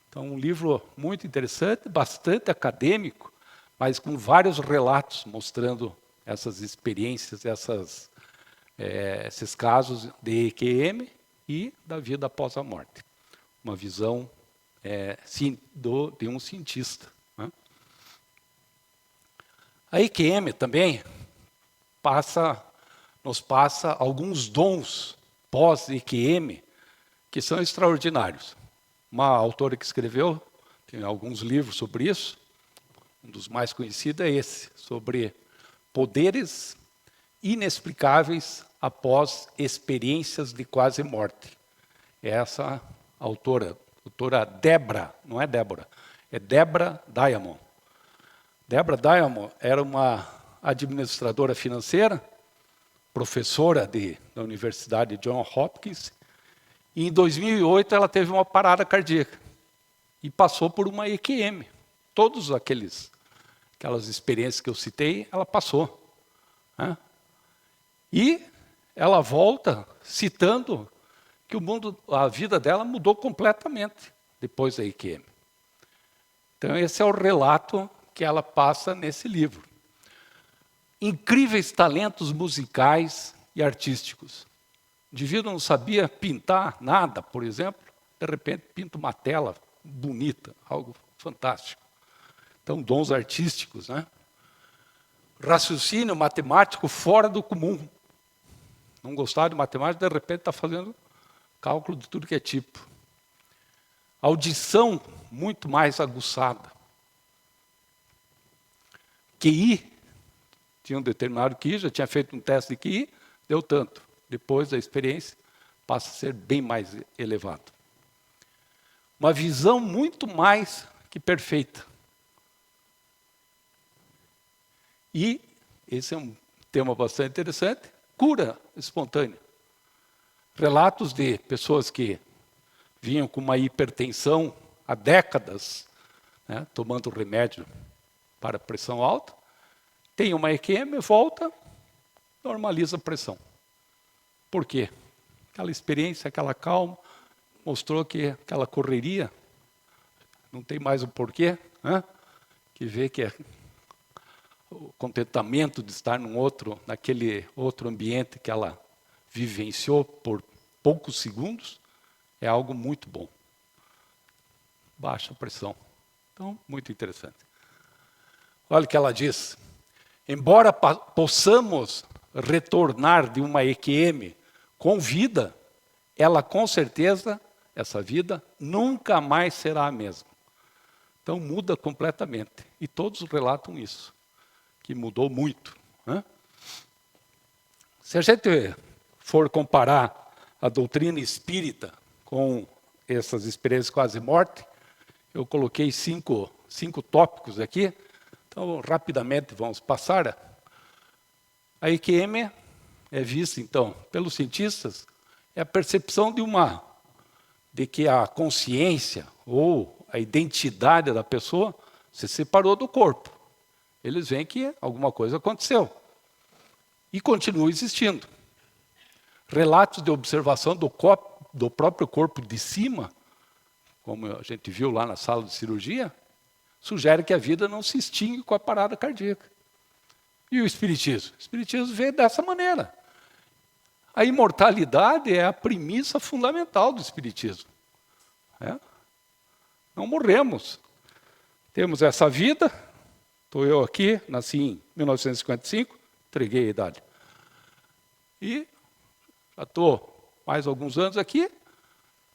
Então, um livro muito interessante, bastante acadêmico, mas com vários relatos mostrando essas experiências, esses casos de EQM e da vida após a morte. Uma visão de um cientista. Né? A EQM também nos passa alguns dons pós-EQM que são extraordinários. Uma autora que escreveu, tem alguns livros sobre isso, um dos mais conhecidos é esse, sobre poderes inexplicáveis após experiências de quase morte. Essa autora, doutora Debra, não é Débora, é Debra Diamond. Debra Diamond era uma administradora financeira, professora da Universidade Johns Hopkins, e em 2008 ela teve uma parada cardíaca e passou por uma EQM. Todas aquelas experiências que eu citei, ela passou. Né? E ela volta citando que a vida dela mudou completamente depois da EQM. Então esse é o relato que ela passa nesse livro. Incríveis talentos musicais e artísticos. O indivíduo não sabia pintar nada, por exemplo, de repente pinta uma tela bonita, algo fantástico. Então, dons artísticos, né? Raciocínio matemático fora do comum. Não gostava de matemática, de repente está fazendo cálculo de tudo que é tipo. Audição muito mais aguçada. QI, tinha um determinado QI, já tinha feito um teste de QI, deu tanto. Depois da experiência, passa a ser bem mais elevado. Uma visão muito mais que perfeita. E, esse é um tema bastante interessante, cura espontânea. Relatos de pessoas que vinham com uma hipertensão há décadas, né, tomando remédio para pressão alta, tem uma EQM, volta, normaliza a pressão. Por quê? Aquela experiência, aquela calma, mostrou que aquela correria não tem mais o porquê, né? Que vê que o contentamento de estar naquele outro ambiente que ela vivenciou por poucos segundos, é algo muito bom. Baixa pressão. Então, muito interessante. Olha o que ela diz. Embora possamos retornar de uma EQM com vida, ela com certeza, essa vida, nunca mais será a mesma. Então muda completamente. E todos relatam isso, que mudou muito. Né? Se a gente for comparar a doutrina espírita com essas experiências quase morte, eu coloquei cinco tópicos aqui. Então, rapidamente vamos passar. A EQM é vista, então, pelos cientistas, é a percepção de que a consciência ou a identidade da pessoa se separou do corpo. Eles veem que alguma coisa aconteceu e continua existindo. Relatos de observação do próprio corpo de cima, como a gente viu lá na sala de cirurgia, sugere que a vida não se extingue com a parada cardíaca. E o Espiritismo? O Espiritismo vê dessa maneira. A imortalidade é a premissa fundamental do Espiritismo. Não morremos. Temos essa vida, Estou eu aqui, nasci em 1955, entreguei a idade. E já estou mais alguns anos aqui.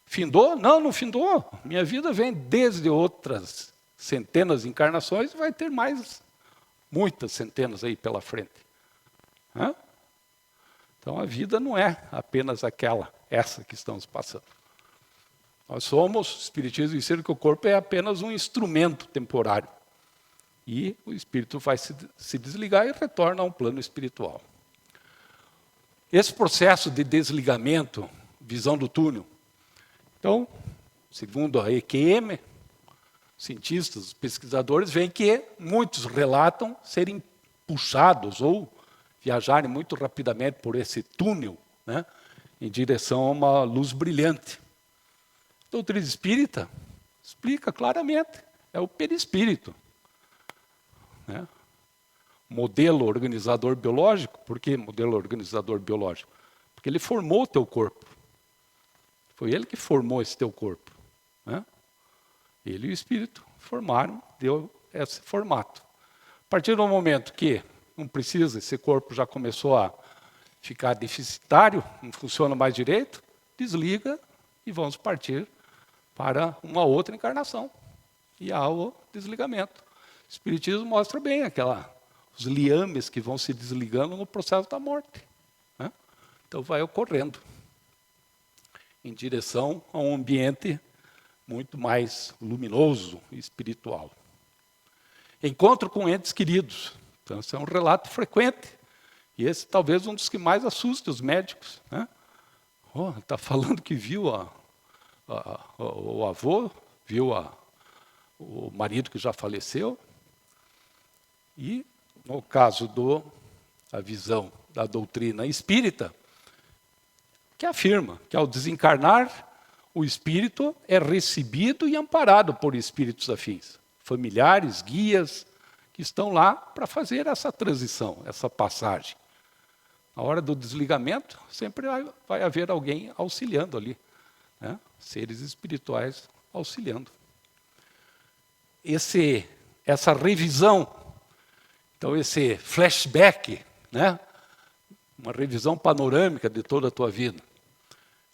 Findou? Não, não findou. Minha vida vem desde outras centenas de encarnações e vai ter mais muitas centenas aí pela frente. Hã? Então a vida não é apenas essa que estamos passando. Nós somos, o Espiritismo ensina que o corpo é apenas um instrumento temporário. E o espírito vai se desligar e retorna a um plano espiritual. Esse processo de desligamento, visão do túnel. Então, segundo a EQM, cientistas, pesquisadores, veem que muitos relatam serem puxados ou viajarem muito rapidamente por esse túnel, né, em direção a uma luz brilhante. A doutrina espírita explica claramente, é o perispírito. Né? Modelo organizador biológico. Por que modelo organizador biológico? Porque ele formou o teu corpo. Foi ele que formou esse teu corpo. Né? Ele e o espírito formaram, deu esse formato. A partir do momento que não precisa, esse corpo já começou a ficar deficitário, não funciona mais direito, desliga e vamos partir para uma outra encarnação. E há o desligamento. O Espiritismo mostra bem os liames que vão se desligando no processo da morte. Né? Então vai ocorrendo em direção a um ambiente muito mais luminoso e espiritual. Encontro com entes queridos. Então, esse é um relato frequente. E esse talvez um dos que mais assusta os médicos. Né? Está falando que viu o avô, viu o marido que já faleceu. E, no caso da visão da doutrina espírita, que afirma que ao desencarnar, o espírito é recebido e amparado por espíritos afins, familiares, guias, que estão lá para fazer essa transição, essa passagem. Na hora do desligamento, sempre vai haver alguém auxiliando ali, né? Seres espirituais auxiliando. Essa revisão, então esse flashback, né? Uma revisão panorâmica de toda a tua vida,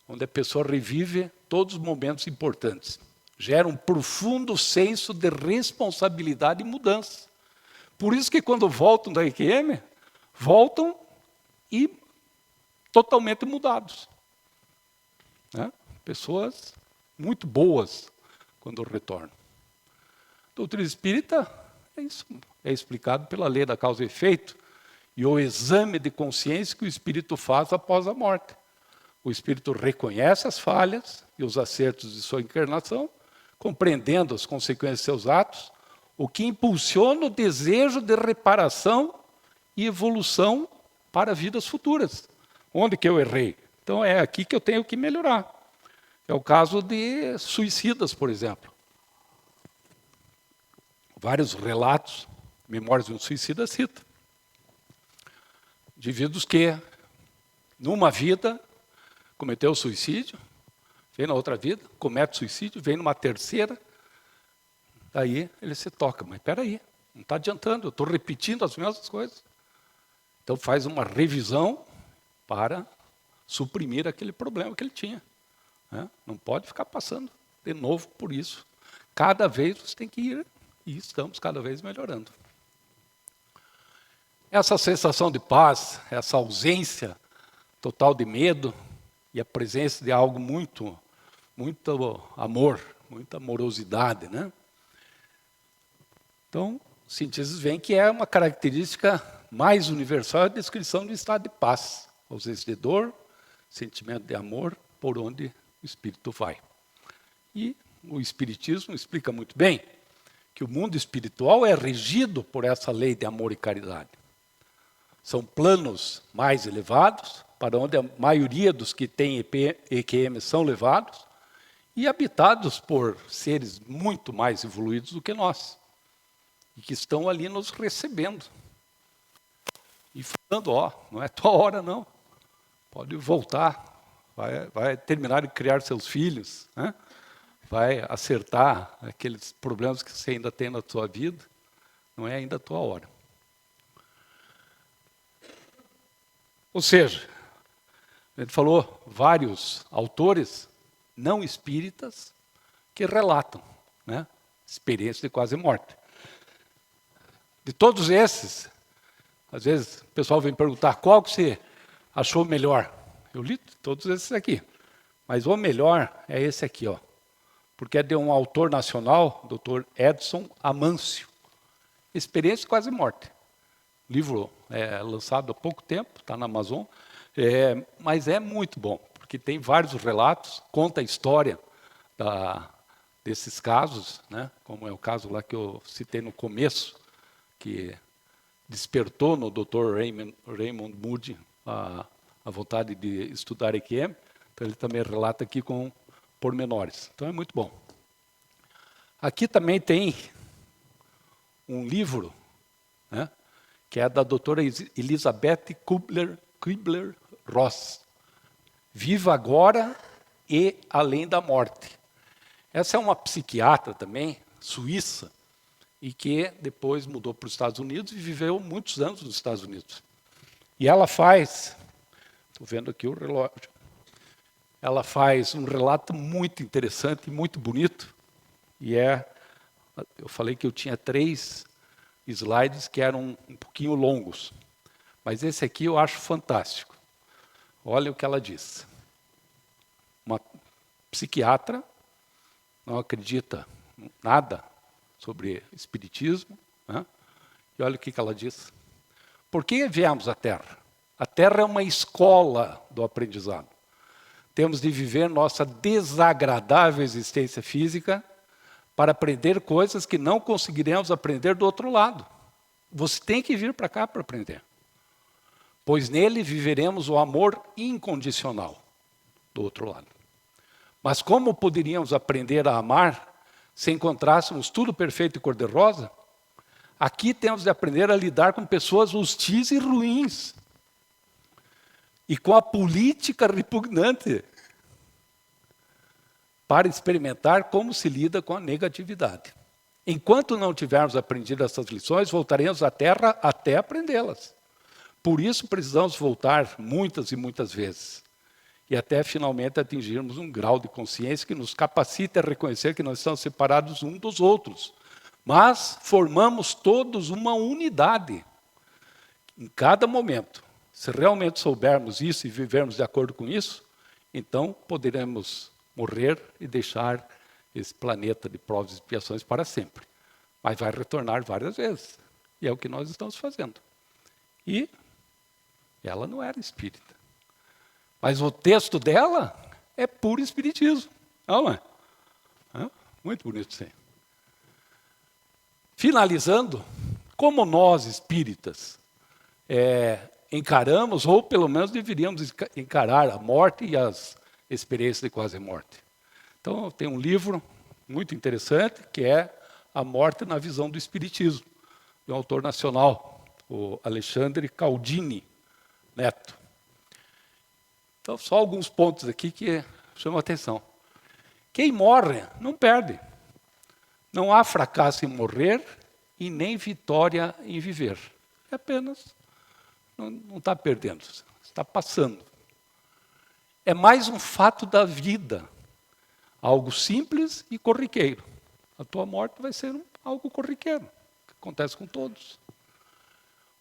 onde a pessoa revive todos os momentos importantes, gera um profundo senso de responsabilidade e mudança. Por isso que quando voltam da EQM, voltam e totalmente mudados. Né? Pessoas muito boas quando retornam. A doutrina espírita é isso, é explicado pela lei da causa e efeito e o exame de consciência que o espírito faz após a morte. O espírito reconhece as falhas e os acertos de sua encarnação, compreendendo as consequências de seus atos, o que impulsiona o desejo de reparação e evolução para vidas futuras. Onde que eu errei? Então é aqui que eu tenho que melhorar. É o caso de suicidas, por exemplo. Vários relatos, Memórias de um Suicida cita. Indivíduos que, numa vida, cometeu suicídio, vem na outra vida, comete suicídio, vem numa terceira, daí ele se toca. Mas espera aí, não está adiantando, eu estou repetindo as mesmas coisas. Então faz uma revisão para suprimir aquele problema que ele tinha. Né? Não pode ficar passando de novo por isso. Cada vez você tem que ir, e estamos cada vez melhorando. Essa sensação de paz, essa ausência total de medo e a presença de algo muito amor, muita amorosidade, né? Então, os cientistas veem que é uma característica mais universal a descrição do estado de paz, ausência de dor, sentimento de amor, por onde o espírito vai. E o Espiritismo explica muito bem que o mundo espiritual é regido por essa lei de amor e caridade. São planos mais elevados, para onde a maioria dos que têm EQM são levados, e habitados por seres muito mais evoluídos do que nós, e que estão ali nos recebendo. E falando, não é tua hora não, pode voltar, vai terminar de criar seus filhos, né? Vai acertar aqueles problemas que você ainda tem na sua vida. Não é ainda a tua hora. Ou seja, ele falou vários autores não espíritas que relatam, né, experiência de quase morte. De todos esses, às vezes o pessoal vem perguntar qual que você achou melhor. Eu li todos esses aqui, mas o melhor é esse aqui, ó, porque é de um autor nacional, Dr. Edson Amâncio, Experiência de Quase Morte. Livro lançado há pouco tempo, está na Amazon, mas é muito bom, porque tem vários relatos, conta a história desses casos, né? Como é o caso lá que eu citei no começo, que despertou no Dr. Raymond Moody a vontade de estudar EQM. Então ele também relata aqui com pormenores. Então é muito bom. Aqui também tem um livro, né, que é da doutora Elizabeth Kubler-Ross, Viva Agora e Além da Morte. Essa é uma psiquiatra também, suíça, e que depois mudou para os Estados Unidos e viveu muitos anos nos Estados Unidos. E ela faz, estou vendo aqui o relógio, ela faz um relato muito interessante e muito bonito, e eu falei que eu tinha 3 slides que eram um pouquinho longos, mas esse aqui eu acho fantástico. Olha o que ela diz. Uma psiquiatra, não acredita nada sobre espiritismo, né? E olha o que ela diz. Por que viemos à Terra? A Terra é uma escola do aprendizado. Temos de viver nossa desagradável existência física para aprender coisas que não conseguiremos aprender do outro lado. Você tem que vir para cá para aprender. Pois nele viveremos o amor incondicional do outro lado. Mas como poderíamos aprender a amar se encontrássemos tudo perfeito e cor-de-rosa? Aqui temos de aprender a lidar com pessoas hostis e ruins. E com a política repugnante, para experimentar como se lida com a negatividade. Enquanto não tivermos aprendido essas lições, voltaremos à Terra até aprendê-las. Por isso precisamos voltar muitas e muitas vezes, e até finalmente atingirmos um grau de consciência que nos capacite a reconhecer que nós estamos separados uns dos outros, mas formamos todos uma unidade. Em cada momento, se realmente soubermos isso e vivermos de acordo com isso, então poderemos morrer e deixar esse planeta de provas e expiações para sempre. Mas vai retornar várias vezes. E é o que nós estamos fazendo. E ela não era espírita. Mas o texto dela é puro espiritismo. Não é? Muito bonito isso aí. Finalizando, como nós espíritas encaramos, ou pelo menos deveríamos encarar a morte e as experiências de quase morte. Então, tem um livro muito interessante, que é A Morte na Visão do Espiritismo, de um autor nacional, o Alexandre Caldini Neto. Então, só alguns pontos aqui que chamam a atenção. Quem morre não perde. Não há fracasso em morrer e nem vitória em viver. É apenas, não está perdendo, está passando. É mais um fato da vida, algo simples e corriqueiro. A tua morte vai ser algo corriqueiro, que acontece com todos.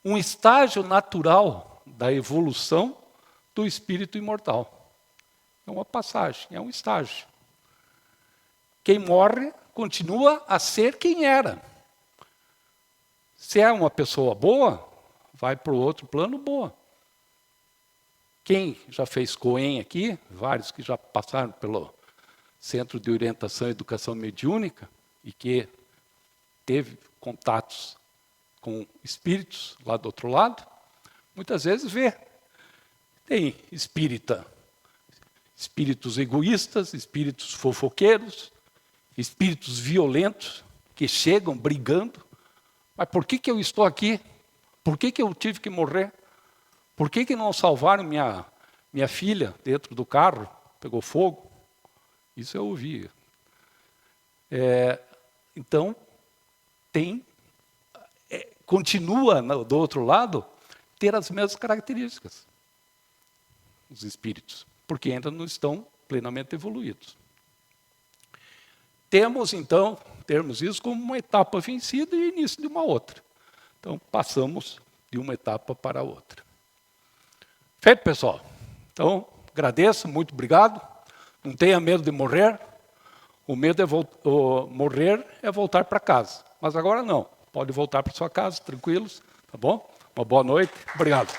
Um estágio natural da evolução do espírito imortal. É uma passagem, é um estágio. Quem morre continua a ser quem era. Se é uma pessoa boa, vai para o outro plano boa. Quem já fez COEM aqui, vários que já passaram pelo Centro de Orientação e Educação Mediúnica e que teve contatos com espíritos lá do outro lado, muitas vezes vê. Tem espíritos egoístas, espíritos fofoqueiros, espíritos violentos que chegam brigando. Mas por que eu estou aqui? Por que eu tive que morrer? Por que não salvaram minha filha dentro do carro? Pegou fogo. Isso eu ouvi. Então, tem continua do outro lado ter as mesmas características, os espíritos, porque ainda não estão plenamente evoluídos. Temos, então, termos isso como uma etapa vencida e início de uma outra. Então, passamos de uma etapa para a outra. Feito, pessoal? Então, agradeço, muito obrigado. Não tenha medo de morrer. O medo morrer é voltar para casa. Mas agora não. Pode voltar para sua casa, tranquilos, tá bom? Uma boa noite. Obrigado.